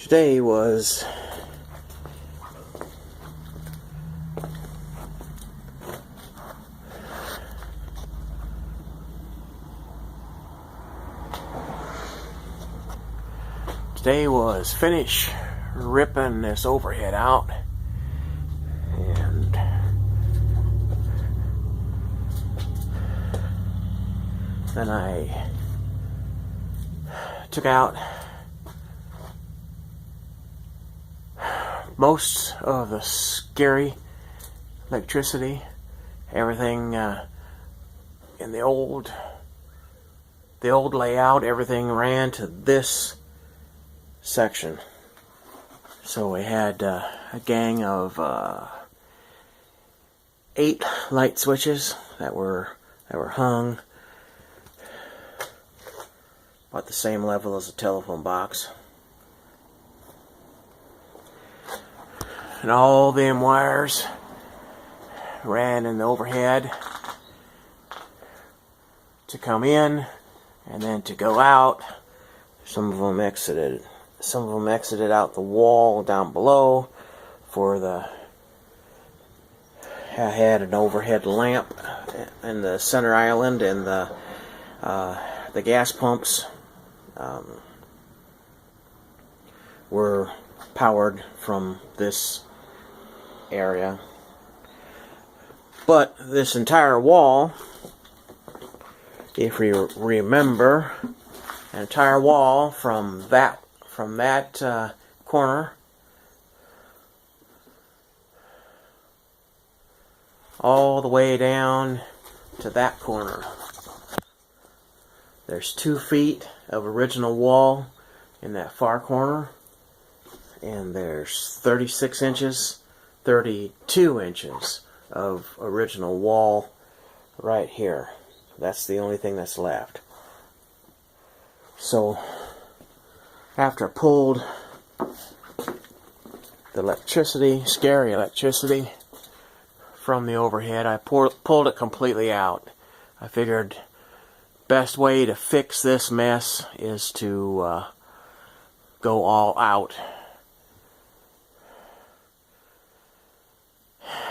Today was finish ripping this overhead out, and then I took out most of the scary electricity, everything in the old layout. Everything ran to this section. So we had a gang of 8 light switches that were hung about the same level as a telephone box. And all them wires ran in the overhead to come in and then to go out. Some of them exited out the wall down below I had an overhead lamp in the center island, and the gas pumps were powered from this area. But this entire wall, if you remember, an entire wall from that corner all the way down to that corner. There's 2 feet of original wall in that far corner, and there's 32 inches of original wall right here. That's the only thing that's left. So after I pulled the scary electricity from the overhead, I pulled it completely out. I figured best way to fix this mess is to go all out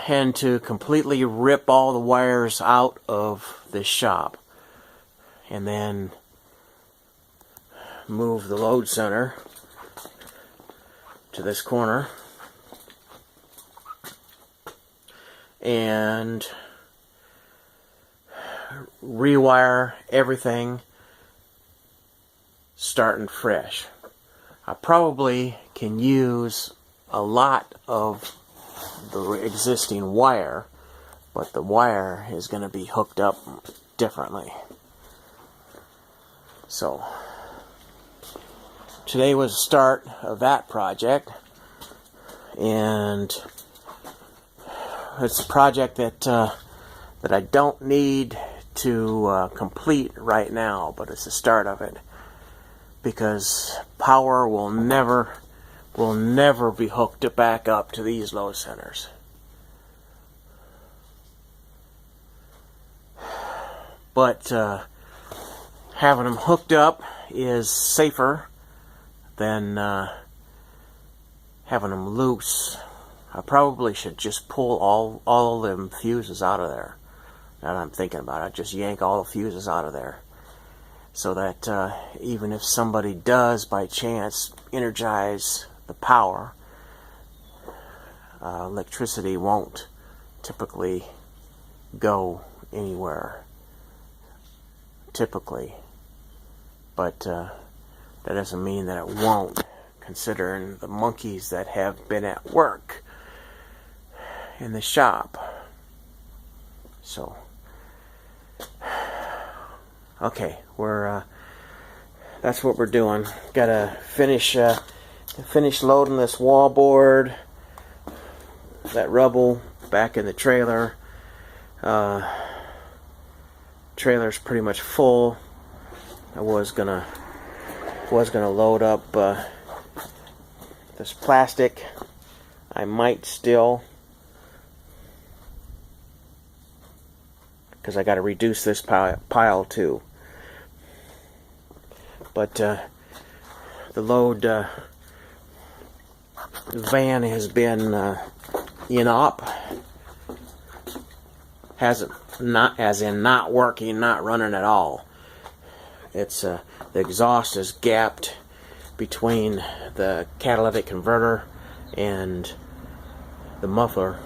and to completely rip all the wires out of this shop, and then move the load center to this corner and rewire everything starting fresh. I probably can use a lot of the existing wire, but the wire is going to be hooked up differently. So today was the start of that project, and it's a project that I don't need to complete right now, but it's the start of it, because power will never be hooked back up to these load centers. But having them hooked up is safer than having them loose. I probably should just pull all them fuses out of there. Now that I'm thinking about it, I'd just yank all the fuses out of there, so that even if somebody does by chance energize the power, electricity won't typically go anywhere. But that doesn't mean that it won't, considering the monkeys that have been at work in the shop. So okay, that's what we're doing. Gotta finish loading this wallboard, that rubble back in the trailer. Trailer's pretty much full. I was gonna load up this plastic. I might still, because I got to reduce this pile too. But the load The van has been in-op. Hasn't, not as in not working, not running at all. It's the exhaust is gapped between the catalytic converter and the muffler,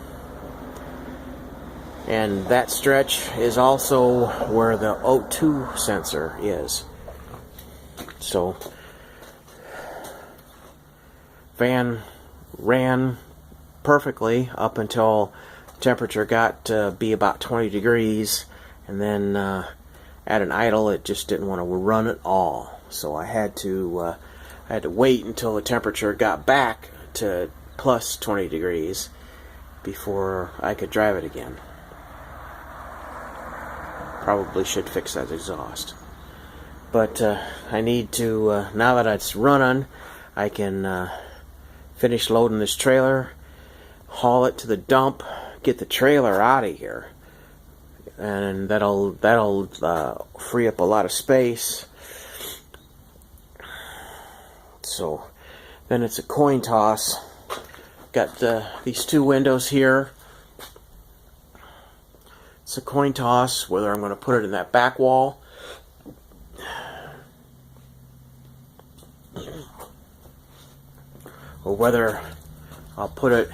and that stretch is also where the O2 sensor is. So van ran perfectly up until temperature got to be about 20 degrees, and then at an idle it just didn't want to run at all. So I had to wait until the temperature got back to plus 20 degrees before I could drive it again. Probably should fix that exhaust. But I need to, now that it's running, I can finish loading this trailer, haul it to the dump, get the trailer out of here, and that'll free up a lot of space. So then it's a coin toss. Got these two windows here. It's a coin toss whether I'm going to put it in that back wall or whether I'll put it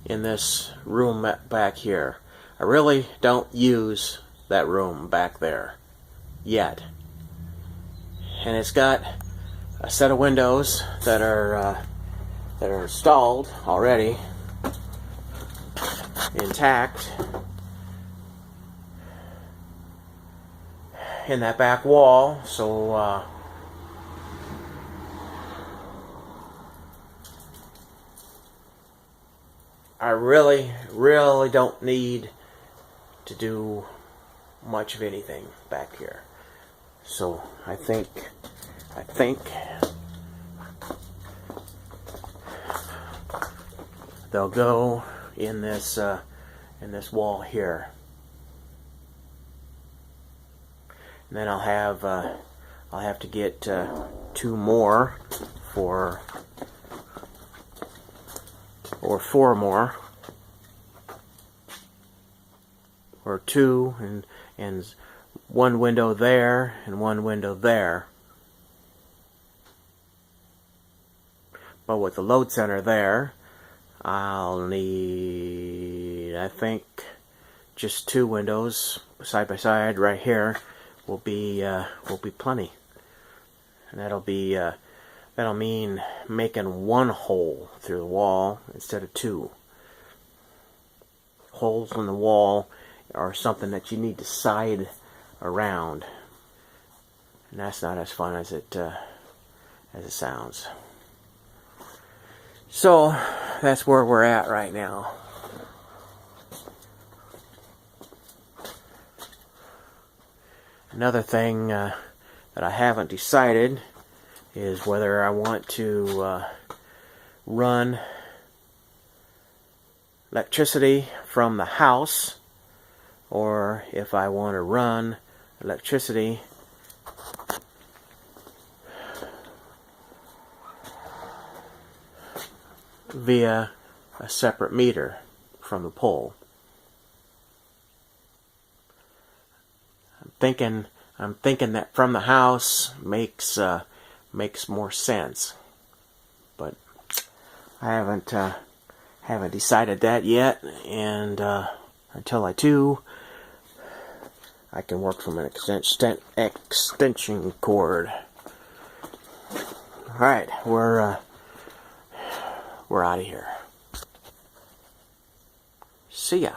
in this room back here. I really don't use that room back there yet. And it's got a set of windows that are installed already, intact, in that back wall. So I really don't need to do much of anything back here. So I think they'll go in this wall here, and then I'll have to get two more or four more, or two, and one window there and one window there. But with the load center there, I'll need, I think, just two windows side by side right here will be plenty, and that'll mean making one hole through the wall instead of two. Holes in the wall are something that you need to side around, and that's not as fun as it sounds. So that's where we're at right now. Another thing that I haven't decided is whether I want to run electricity from the house, or if I want to run electricity via a separate meter from the pole. I'm thinking that from the house makes more sense, but I haven't decided that yet, and until I do, I can work from an extension cord. All right, we're out of here. See ya.